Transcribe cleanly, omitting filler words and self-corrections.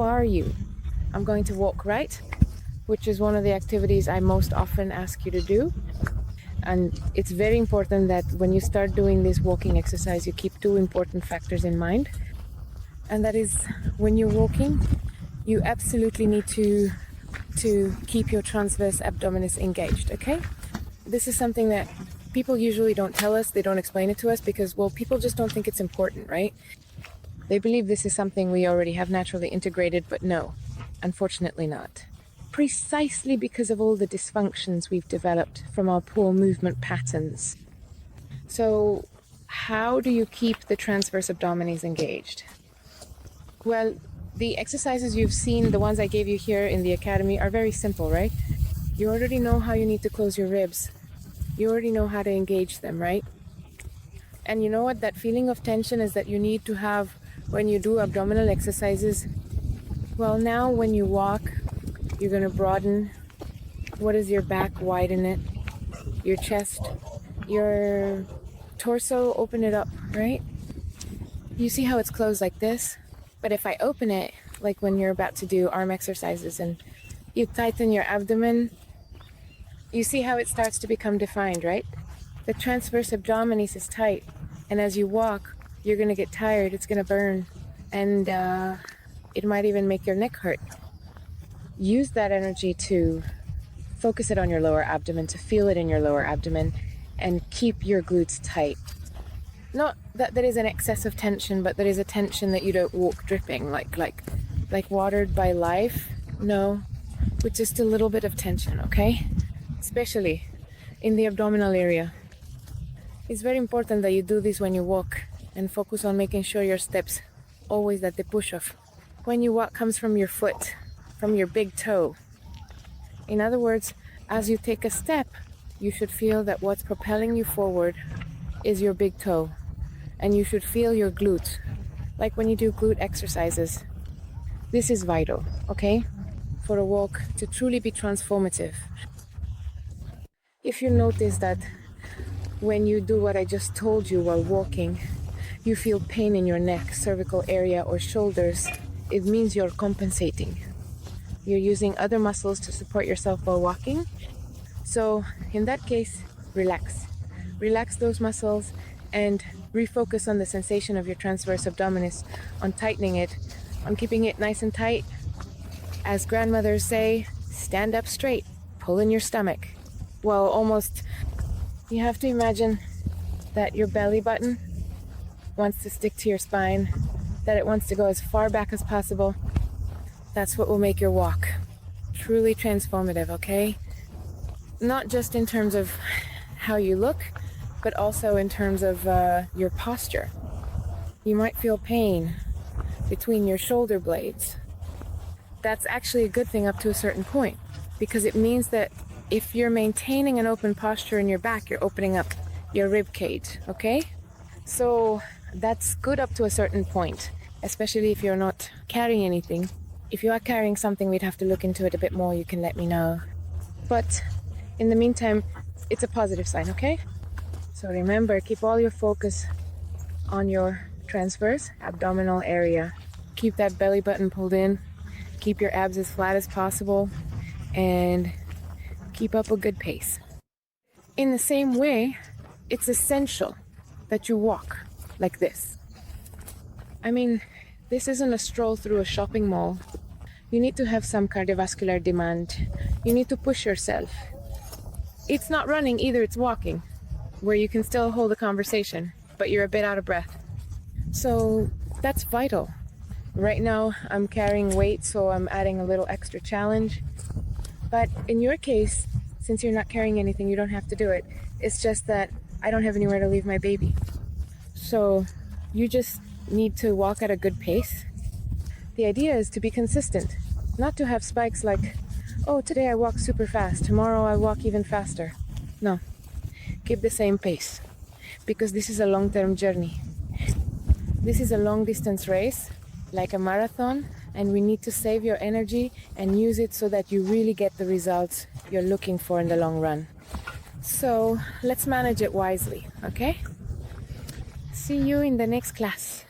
how are you? I'm going to walk right, which is one of the activities I most often ask you to do. And it's very important that when you start doing this walking exercise, you keep two important factors in mind. And that is, when you're walking, you absolutely need to keep your transverse abdominis engaged, okay? This is something that people usually don't tell us, they don't explain it to us because, well, people just don't think it's important, right? They believe this is something we already have naturally integrated, but no, unfortunately not. Precisely because of all the dysfunctions we've developed from our poor movement patterns. So, how do you keep the transverse abdominis engaged? Well, the exercises you've seen, the ones I gave you here in the academy, are very simple, right? You already know how you need to close your ribs. You already know how to engage them, right? And you know what? That feeling of tension is that you need to have when you do abdominal exercises. Well, now when you walk, you're going to broaden. What is your back? Widen it. Your chest, your torso, open it up, right? You see how it's closed like this? But if I open it, like when you're about to do arm exercises and you tighten your abdomen, you see how it starts to become defined, right? The transverse abdominis is tight. And as you walk, you're going to get tired. It's going to burn. And it might even make your neck hurt. Use that energy to focus it on your lower abdomen, to feel it in your lower abdomen, and keep your glutes tight. Not that there is an excess of tension, but there is a tension that you don't walk dripping, like watered by life. No, with just a little bit of tension, okay? Especially in the abdominal area. It's very important that you do this when you walk and focus on making sure your steps always at the push-off. When you walk comes from your foot, from your big toe. In other words, as you take a step, you should feel that what's propelling you forward is your big toe. And you should feel your glutes, like when you do glute exercises. This is vital, okay? For a walk to truly be transformative. If you notice that when you do what I just told you while walking, you feel pain in your neck, cervical area, or shoulders, it means you're compensating. You're using other muscles to support yourself while walking. So in that case, relax. Relax those muscles and refocus on the sensation of your transverse abdominis, on tightening it, on keeping it nice and tight. As grandmothers say, stand up straight, pull in your stomach. Well, almost, you have to imagine that your belly button wants to stick to your spine, that it wants to go as far back as possible. That's what will make your walk truly transformative, okay? Not just in terms of how you look, but also in terms of your posture. You might feel pain between your shoulder blades. That's actually a good thing up to a certain point, because it means that if you're maintaining an open posture in your back, you're opening up your rib cage, okay? So that's good up to a certain point, especially if you're not carrying anything. If you are carrying something, we'd have to look into it a bit more. You can let me know. But in the meantime, it's a positive sign, okay? So remember, keep all your focus on your transverse abdominal area. Keep that belly button pulled in. Keep your abs as flat as possible. And keep up a good pace. In the same way, it's essential that you walk like this. I mean, this isn't a stroll through a shopping mall. You need to have some cardiovascular demand. You need to push yourself. It's not running either, it's walking, where you can still hold a conversation, but you're a bit out of breath. So that's vital. Right now, I'm carrying weight, so I'm adding a little extra challenge. But in your case, since you're not carrying anything, you don't have to do it. It's just that I don't have anywhere to leave my baby. So you just need to walk at a good pace. The idea is to be consistent, not to have spikes like, oh, today I walk super fast, tomorrow I walk even faster. No, keep the same pace, because this is a long-term journey. This is a long-distance race, like a marathon, and we need to save your energy and use it so that you really get the results you're looking for in the long run. So let's manage it wisely, okay? See you in the next class.